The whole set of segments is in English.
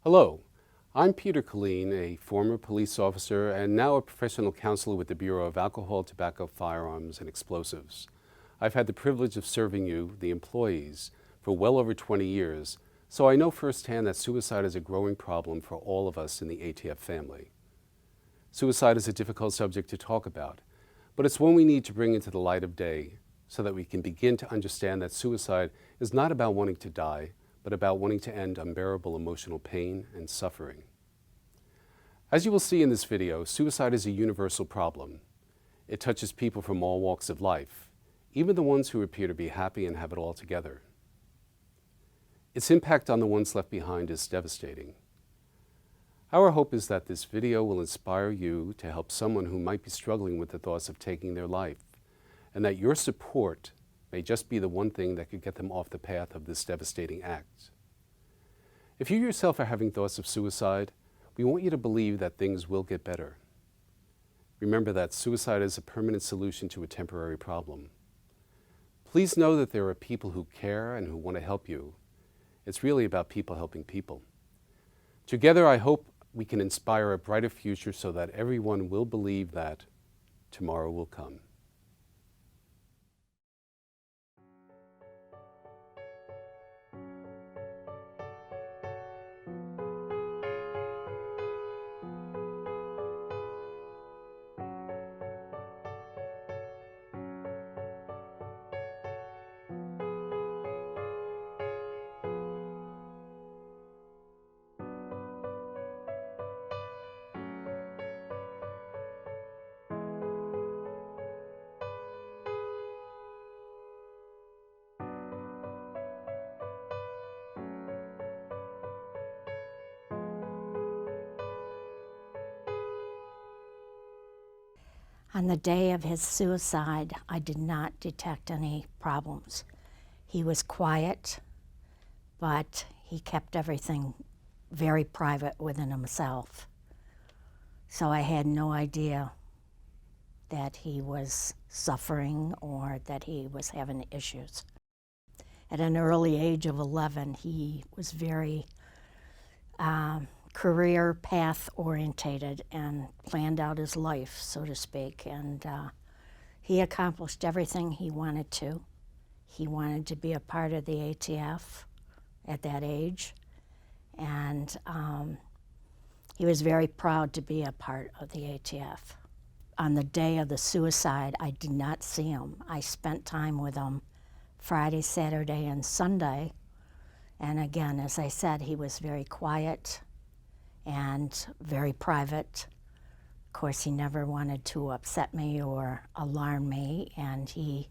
Hello, I'm Peter Colleen, a former police officer and now a professional counselor with the Bureau of Alcohol, Tobacco, Firearms and Explosives. I've had the privilege of serving you, the employees, for well over 20 years, so I know firsthand that suicide is a growing problem for all of us in the ATF family. Suicide is a difficult subject to talk about, but it's one we need to bring into the light of day so that we can begin to understand that suicide is not about wanting to die, but about wanting to end unbearable emotional pain and suffering. As you will see in this video, suicide is a universal problem. It touches people from all walks of life, even the ones who appear to be happy and have it all together. Its impact on the ones left behind is devastating. Our hope is that this video will inspire you to help someone who might be struggling with the thoughts of taking their life, and that your support may just be the one thing that could get them off the path of this devastating act. If you yourself are having thoughts of suicide, we want you to believe that things will get better. Remember that suicide is a permanent solution to a temporary problem. Please know that there are people who care and who want to help you. It's really about people helping people. Together, I hope we can inspire a brighter future so that everyone will believe that tomorrow will come. On the day of his suicide, I did not detect any problems. He was quiet, but he kept everything very private within himself. So I had no idea that he was suffering or that he was having issues. At an early age of 11, he was very career path orientated and planned out his life, so to speak, and he accomplished everything he wanted to. He wanted to be a part of the ATF at that age, and he was very proud to be a part of the ATF. On the day of the suicide, I did not see him. I spent time with him Friday, Saturday, and Sunday, and again, as I said, he was very quiet and very private. Of course, he never wanted to upset me or alarm me, and he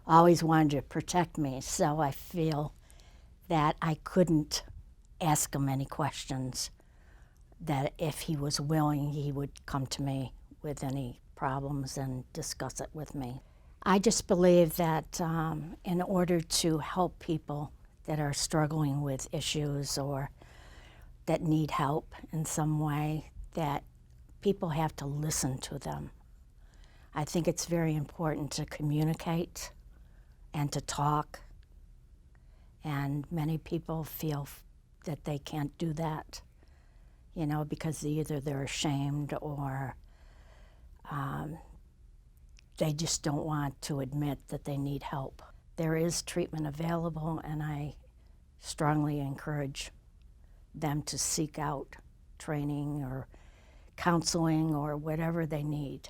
always wanted to protect me, so I feel that I couldn't ask him any questions, that if he was willing, he would come to me with any problems and discuss it with me. I just believe that in order to help people that are struggling with issues or that need help in some way, that people have to listen to them. I think it's very important to communicate and to talk, and many people feel that they can't do that, you know, because either they're ashamed or they just don't want to admit that they need help. There is treatment available, and I strongly encourage them to seek out training or counseling or whatever they need.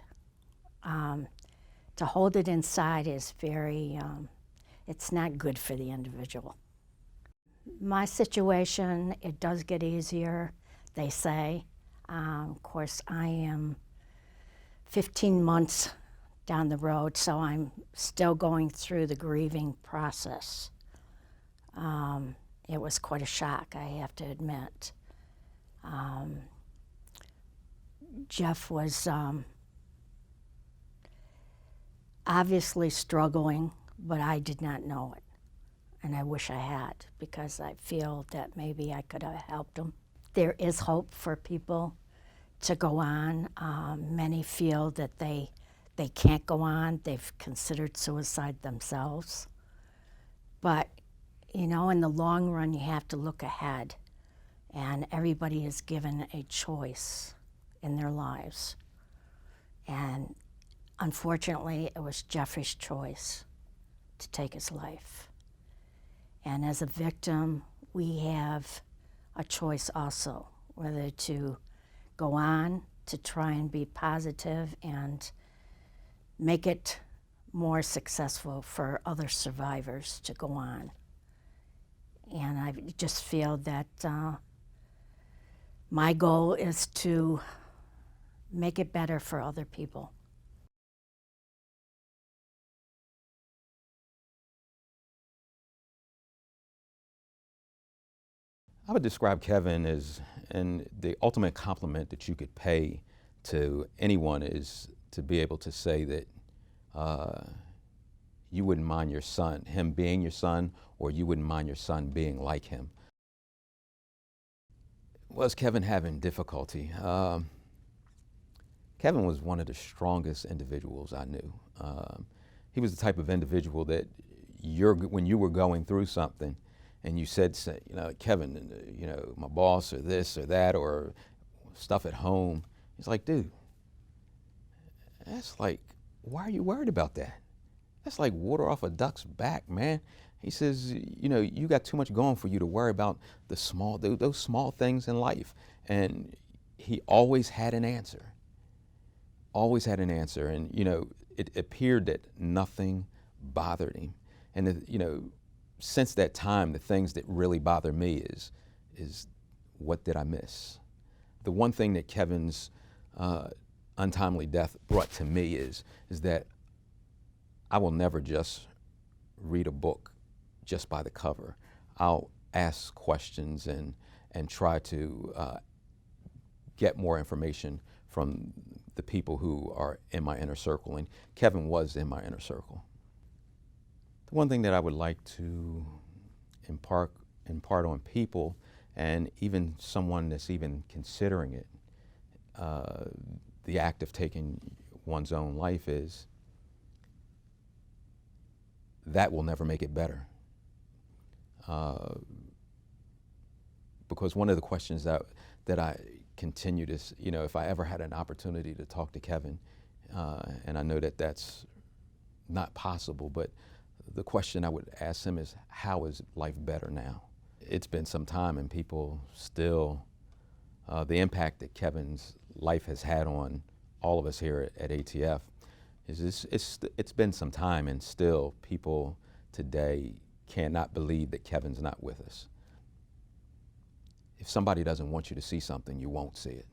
To hold it inside is very, it's not good for the individual. My situation, it does get easier, they say. Of course, I am 15 months down the road, so I'm still going through the grieving process. It was quite a shock, I have to admit. Jeff was obviously struggling, but I did not know it. And I wish I had, because I feel that maybe I could have helped him. There is hope for people to go on. Many feel that they can't go on. They've considered suicide themselves. But, you know, in the long run, you have to look ahead And everybody is given a choice in their lives. And unfortunately, it was Jeffrey's choice to take his life. And as a victim, we have a choice also, whether to go on to try and be positive and make it more successful for other survivors to go on. And I just feel that my goal is to make it better for other people. I would describe Kevin as, and the ultimate compliment that you could pay to anyone is to be able to say that you wouldn't mind your son, him being your son, or you wouldn't mind your son being like him. Was Kevin having difficulty? Kevin was one of the strongest individuals I knew. He was the type of individual that when you were going through something and you said, you know, Kevin, you know, my boss or this or that or stuff at home, he's like, dude, that's like, why are you worried about that? That's like water off a duck's back, man. He says, you know, you got too much going for you to worry about those small things in life. And he always had an answer. Always had an answer. And, you know, it appeared that nothing bothered him. And, you know, since that time, the things that really bother me is what did I miss? The one thing that Kevin's untimely death brought to me is that I will never just read a book just by the cover. I'll ask questions and try to get more information from the people who are in my inner circle, and Kevin was in my inner circle. The one thing that I would like to impart on people, and even someone that's even considering it, the act of taking one's own life, is that will never make it better. Because one of the questions that I continue to, you know, if I ever had an opportunity to talk to Kevin, and I know that that's not possible, but the question I would ask him is, how is life better now? It's been some time and people still, the impact that Kevin's life has had on all of us here at ATF, it's been some time, and still people today cannot believe that Kevin's not with us. If somebody doesn't want you to see something, you won't see it.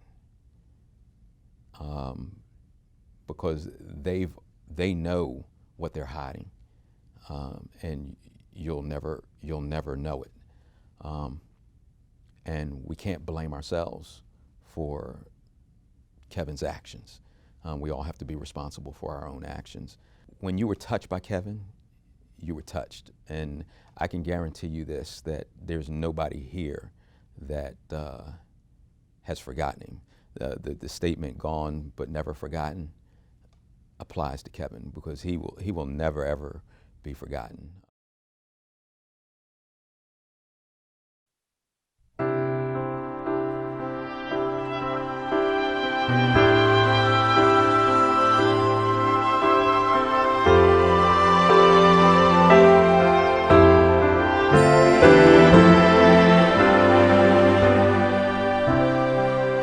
Because they know what they're hiding, and you'll never know it. And we can't blame ourselves for Kevin's actions. We all have to be responsible for our own actions. When you were touched by Kevin, you were touched. And I can guarantee you this, that there's nobody here that has forgotten him. The statement, gone but never forgotten, applies to Kevin, because he will never, ever be forgotten.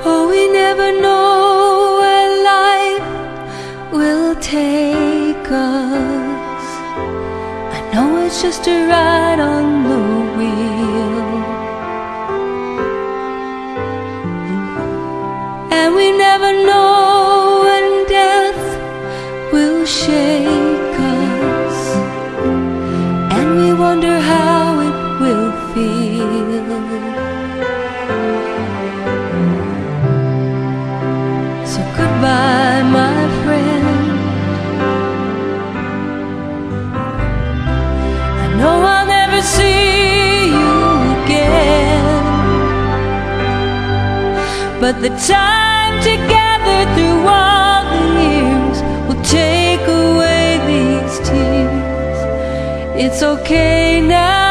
Oh, we never know where life will take us. I know it's just a ride on the wheel, and we never know when death will shake us, and we wonder how it will feel. So goodbye, my friend. I know I'll never see you again, but the time together through all the years will take away these tears. It's okay now.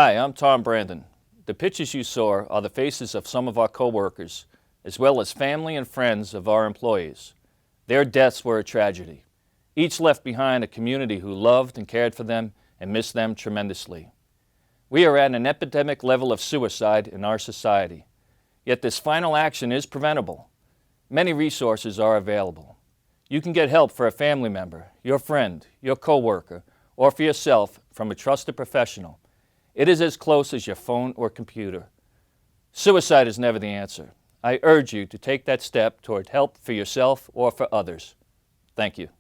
Hi, I'm Tom Brandon. The pictures you saw are the faces of some of our coworkers, as well as family and friends of our employees. Their deaths were a tragedy. Each left behind a community who loved and cared for them and missed them tremendously. We are at an epidemic level of suicide in our society. Yet this final action is preventable. Many resources are available. You can get help for a family member, your friend, your coworker, or for yourself from a trusted professional. It is as close as your phone or computer. Suicide is never the answer. I urge you to take that step toward help for yourself or for others. Thank you.